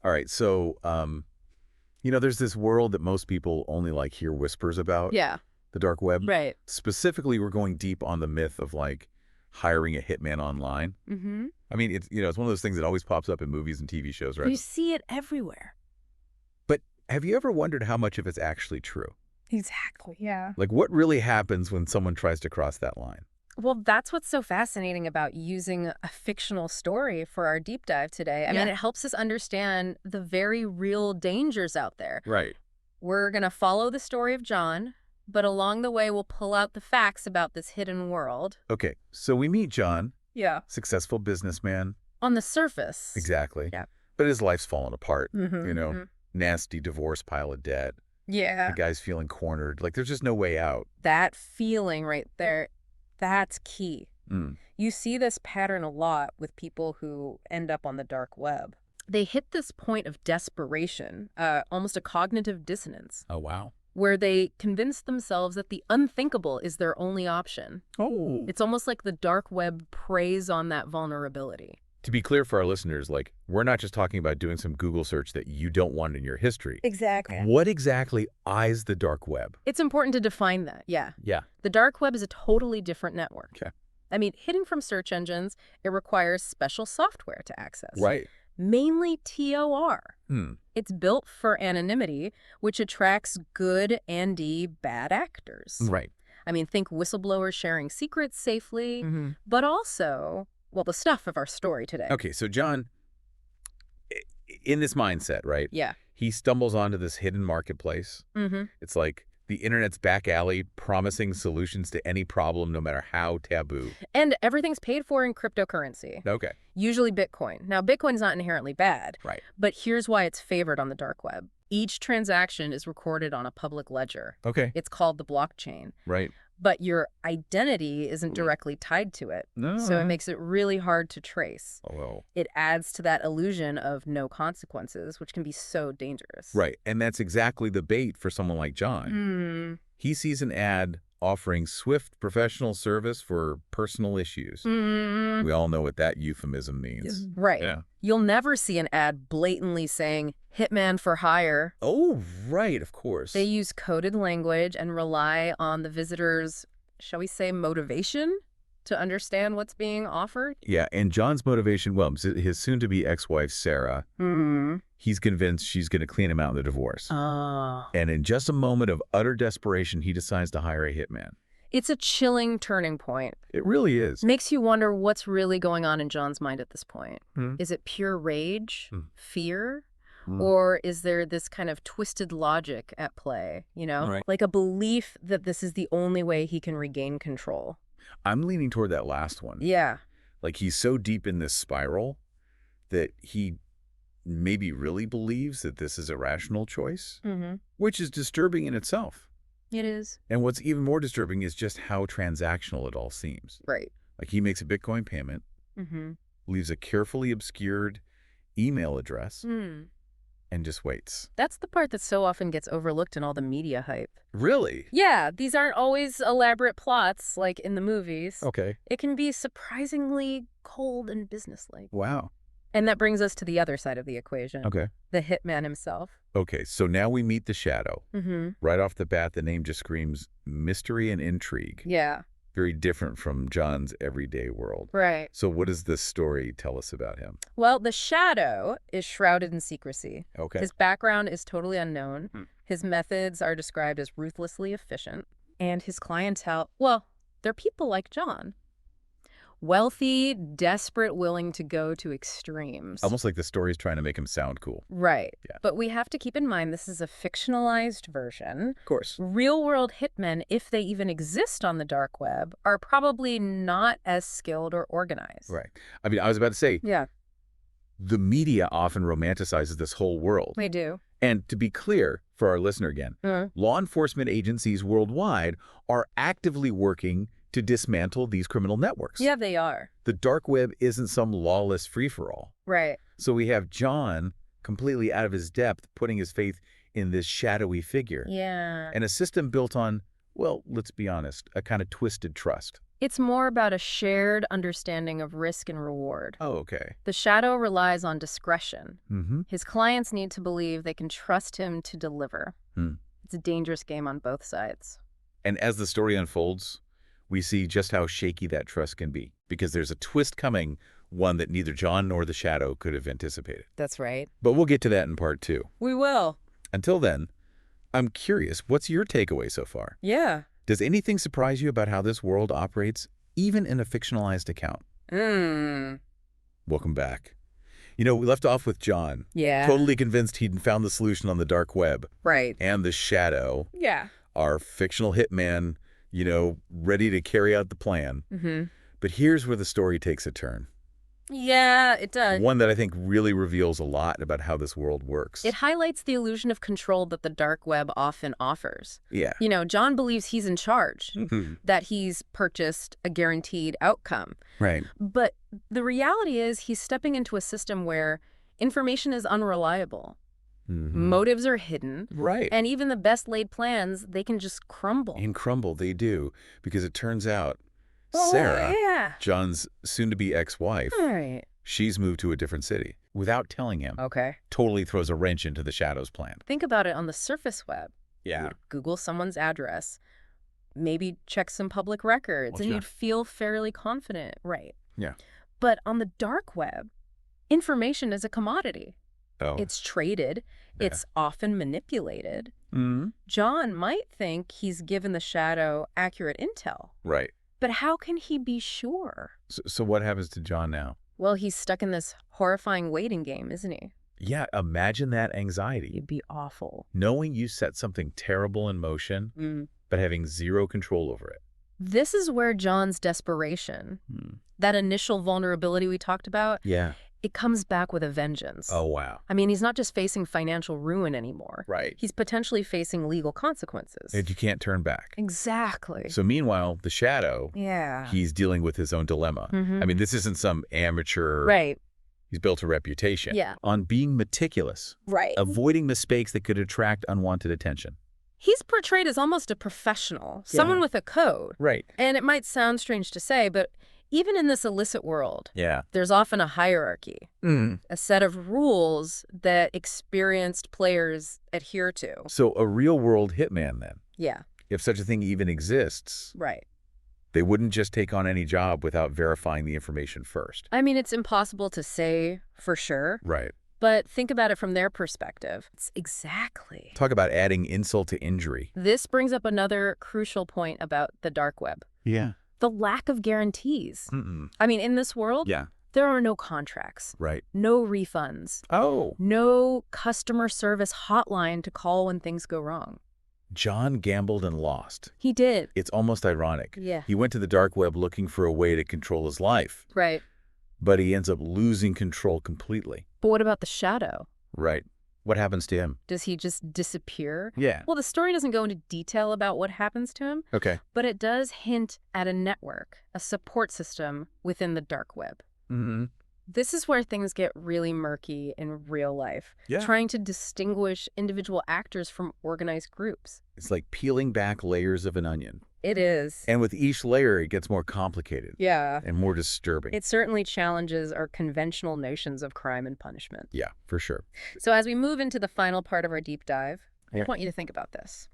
All right, so, there's this world that most people only, like, hear whispers about, Yeah, the dark web. right. Specifically, we're going deep on the myth of, like, hiring a hitman online. Mm-hmm. I mean, it's one of those things that always pops up in movies and TV shows, right? You see it everywhere. But have you ever wondered how much of it's actually true? Exactly, yeah. Like, what really happens when someone tries to cross that line? Well, that's what's so fascinating about using a fictional story for our deep dive today. I mean, it helps us understand the very real dangers out there. Right. We're going to follow the story of John, but along the way, we'll pull out the facts about this hidden world. Okay, so we meet John, Yeah. successful businessman. On the surface. Exactly. Yeah. But his life's fallen apart, Mm-hmm. nasty divorce pile of debt. Yeah. The guy's feeling cornered. Like, there's just no way out. That feeling right there, that's key. Mm. You see this pattern a lot with people who end up on the dark web. They hit this point of desperation, almost a cognitive dissonance, Oh, wow. where they convince themselves that the unthinkable is their only option. Oh. It's almost like the dark web preys on that vulnerability. To be clear for our listeners, like, we're not just talking about doing some Google search that you don't want in your history. Exactly. What exactly is the dark web? It's important to define that, yeah. Yeah. The dark web is a totally different network. Okay. I mean, hidden from search engines, it requires special software to access. Right. Mainly TOR. Hmm. It's built for anonymity, which attracts good and bad actors. Right. I mean, think whistleblowers sharing secrets safely, Mm-hmm. but also, well, the stuff of our story today. Okay, so John, in this mindset, right? Yeah. He stumbles onto this hidden marketplace. Mm-hmm. It's like the internet's back alley promising solutions to any problem, no matter how taboo. And everything's paid for in cryptocurrency, Okay. usually Bitcoin. Now, Bitcoin is not inherently bad, Right. but here's why it's favored on the dark web. Each transaction is recorded on a public ledger. Okay. It's called the blockchain. Right. But your identity isn't directly tied to it. No. So it makes it really hard to trace. Oh, well. It adds to that illusion of no consequences, which can be so dangerous. Right. And that's exactly the bait for someone like John. Mm. He sees an ad offering swift professional service for personal issues. Mm. We all know what that euphemism means. Right. Yeah. You'll never see an ad blatantly saying, Hitman for hire. Oh, right, of course. They use coded language and rely on the visitor's, shall we say, motivation to understand what's being offered. Yeah, and John's motivation, well, his soon-to-be ex-wife, Sarah, he's convinced she's going to clean him out in the divorce. Oh. And in just a moment of utter desperation, he decides to hire a hitman. It's a chilling turning point. It really is. Makes you wonder what's really going on in John's mind at this point. Hmm. Is it pure rage, fear, Hmm. or is there this kind of twisted logic at play, Right. Like a belief that this is the only way he can regain control? I'm leaning toward that last one. Yeah. Like, he's so deep in this spiral that he maybe really believes that this is a rational choice, Mm-hmm. which is disturbing in itself. It is. And what's even more disturbing is just how transactional it all seems. Right. Like, he makes a Bitcoin payment, Mm-hmm. leaves a carefully obscured email address, Mm. and just waits. That's the part that so often gets overlooked in all the media hype. Really? Yeah, these aren't always elaborate plots like in the movies. Okay. It can be surprisingly cold and businesslike. Wow. And that brings us to the other side of the equation. Okay. The hitman himself. Okay, so now we meet the Shadow. Mm-hmm. Right off the bat, the name just screams mystery and intrigue. Yeah, Very different from John's everyday world. right. So what does this story tell us about him? Well, the Shadow is shrouded in secrecy. Okay. His background is totally unknown. Hmm. His methods are described as ruthlessly efficient. And his clientele, well, they're people like John. Wealthy, desperate, willing to go to extremes. Almost like the story's trying to make him sound cool. Right. Yeah. But we have to keep in mind this is a fictionalized version. Of course. Real-world hitmen, if they even exist on the dark web, are probably not as skilled or organized. Right. I mean, I was about to say, Yeah, the media often romanticizes this whole world. they do. And to be clear for our listener again, law enforcement agencies worldwide are actively working to dismantle these criminal networks. Yeah, they are. The dark web isn't some lawless free-for-all. Right. So we have John completely out of his depth, putting his faith in this shadowy figure. Yeah. And a system built on, well, let's be honest, a kind of twisted trust. It's more about a shared understanding of risk and reward. Oh, okay. The shadow relies on discretion. Mm-hmm. His clients need to believe they can trust him to deliver. Hmm. It's a dangerous game on both sides. And as the story unfolds, we see just how shaky that trust can be, because there's a twist coming, one that neither John nor the Shadow could have anticipated. That's right. But we'll get to that in part 2. We will. Until then, I'm curious, what's your takeaway so far? Yeah. Does anything surprise you about how this world operates, even in a fictionalized account? Welcome back. We left off with John. Yeah. Totally convinced he'd found the solution on the dark web. Right. And the Shadow, Yeah. our fictional hitman, ready to carry out the plan. Mm-hmm. But here's where the story takes a turn. Yeah, it does. One that I think really reveals a lot about how this world works. It highlights the illusion of control that the dark web often offers. Yeah. John believes he's in charge, that he's purchased a guaranteed outcome. Right. But the reality is he's stepping into a system where information is unreliable. Mm-hmm. Motives are hidden. Right. And even the best laid plans, they can just crumble. And crumble, they do. Because it turns out Sarah, yeah. John's soon-to-be ex-wife, Right. she's moved to a different city without telling him. Okay. Totally throws a wrench into the Shadow's plan. Think about it on the surface web. Yeah. You'd Google someone's address, maybe check some public records, Well, and sure. you'd feel fairly confident. Right. Yeah. But on the dark web, information is a commodity. Oh. It's traded. Yeah. It's often manipulated. Mm-hmm. John might think he's given the Shadow accurate intel. Right. But how can he be sure? So what happens to John now? Well, he's stuck in this horrifying waiting game, isn't he? Yeah, imagine that anxiety. It'd be awful. Knowing you set something terrible in motion, but having zero control over it. This is where John's desperation, that initial vulnerability we talked about, Yeah. it comes back with a vengeance. Oh, wow. I mean, he's not just facing financial ruin anymore. Right. He's potentially facing legal consequences. And you can't turn back. Exactly. So meanwhile, the Shadow, Yeah. he's dealing with his own dilemma. I mean, this isn't some amateur. Right. He's built a reputation Yeah. on being meticulous, Right. avoiding mistakes that could attract unwanted attention. He's portrayed as almost a professional, someone with a code. Right. And it might sound strange to say, but even in this illicit world, Yeah. there's often a hierarchy, a set of rules that experienced players adhere to. So a real-world hitman, then, Yeah. if such a thing even exists, Right. they wouldn't just take on any job without verifying the information first. I mean, it's impossible to say for sure, Right. but think about it from their perspective. It's exactly. Talk about adding insult to injury. This brings up another crucial point about the dark web. Yeah. The lack of guarantees. I mean, in this world, Yeah. there are no contracts, Right. no refunds, Oh. no customer service hotline to call when things go wrong. John gambled and lost. He did. It's almost ironic. Yeah. He went to the dark web looking for a way to control his life, Right. but he ends up losing control completely. But what about the Shadow? Right. What happens to him? Does he just disappear? Yeah. Well, the story doesn't go into detail about what happens to him, Okay. but it does hint at a network, a support system within the dark web. Mm-hmm. This is where things get really murky in real life, Yeah. trying to distinguish individual actors from organized groups. It's like peeling back layers of an onion. It is. And with each layer, it gets more complicated Yeah. and more disturbing. It certainly challenges our conventional notions of crime and punishment. Yeah, for sure. So as we move into the final part of our deep dive, I want you to think about this.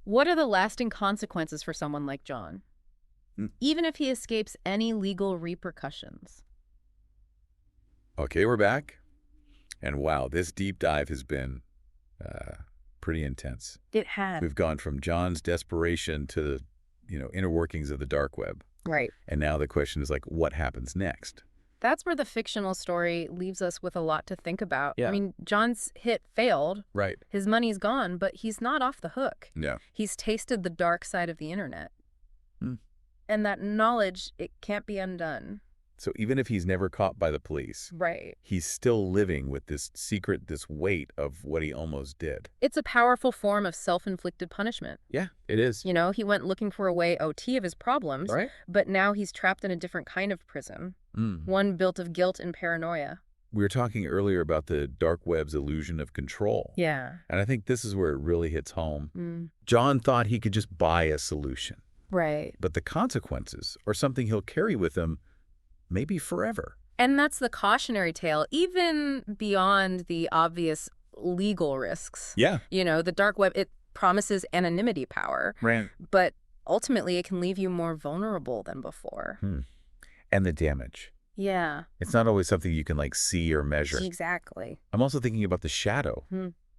What are the lasting consequences for someone like John, even if he escapes any legal repercussions? Okay, we're back. And wow, this deep dive has been pretty intense. It had. We've gone from John's desperation to the, inner workings of the dark web. Right. And now the question is like, what happens next? That's where the fictional story leaves us with a lot to think about. Yeah. I mean, John's hit failed. Right. His money's gone, but he's not off the hook. Yeah. He's tasted the dark side of the internet. And that knowledge, it can't be undone. So even if he's never caught by the police, Right. he's still living with this secret, this weight of what he almost did. It's a powerful form of self-inflicted punishment. Yeah, it is. He went looking for a way OT of his problems, Right. but now he's trapped in a different kind of prison, one built of guilt and paranoia. We were talking earlier about the dark web's illusion of control. Yeah. And I think this is where it really hits home. John thought he could just buy a solution. Right. But the consequences are something he'll carry with him maybe forever. And that's the cautionary tale, even beyond the obvious legal risks. Yeah. You know, the dark web, it promises anonymity power. Right. But ultimately, it can leave you more vulnerable than before. And the damage. Yeah. It's not always something you can, like, see or measure. Exactly. I'm also thinking about the shadow.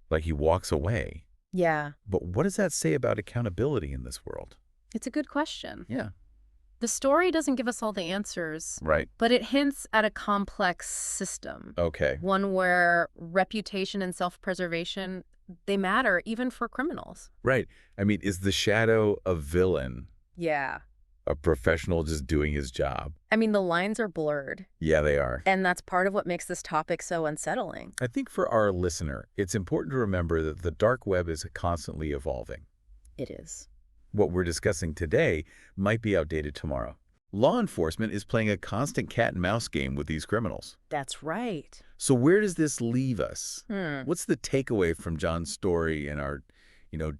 Like, he walks away. Yeah. But what does that say about accountability in this world? It's a good question. Yeah. The story doesn't give us all the answers. Right. But it hints at a complex system. Okay. One where reputation and self-preservation, they matter even for criminals. Right. I mean, is the shadow a villain? Yeah. A professional just doing his job? I mean, the lines are blurred. Yeah, they are. And that's part of what makes this topic so unsettling. I think for our listener, it's important to remember that the dark web is constantly evolving. It is. What we're discussing today might be outdated tomorrow. Law enforcement is playing a constant cat-and-mouse game with these criminals. That's right. So where does this leave us? Hmm. What's the takeaway from John's story and our,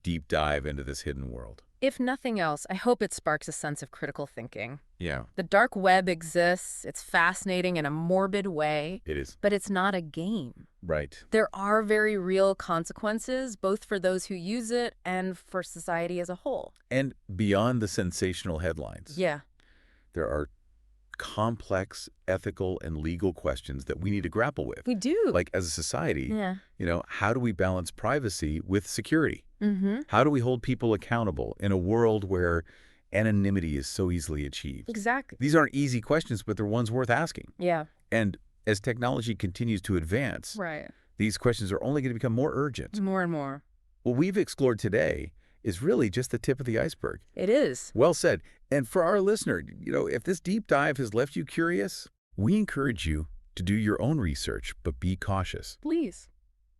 deep dive into this hidden world? If nothing else, I hope it sparks a sense of critical thinking. Yeah. The dark web exists. It's fascinating in a morbid way. It is. But it's not a game. Right. There are very real consequences, both for those who use it and for society as a whole. And beyond the sensational headlines. Yeah. There are complex ethical and legal questions that we need to grapple with. We do. Like, as a society, Yeah. How do we balance privacy with security? Mm-hmm. How do we hold people accountable in a world where anonymity is so easily achieved? Exactly. These aren't easy questions, but they're ones worth asking. Yeah. And as technology continues to advance, Right. these questions are only going to become more urgent. More and more. What we've explored today is really just the tip of the iceberg. It is. Well said. And for our listener, if this deep dive has left you curious, we encourage you to do your own research, but be cautious. Please.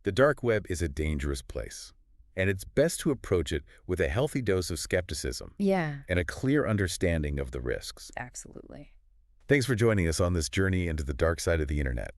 The dark web is a dangerous place, and it's best to approach it with a healthy dose of skepticism Yeah. and a clear understanding of the risks. Absolutely. Thanks for joining us on this journey into the dark side of the internet.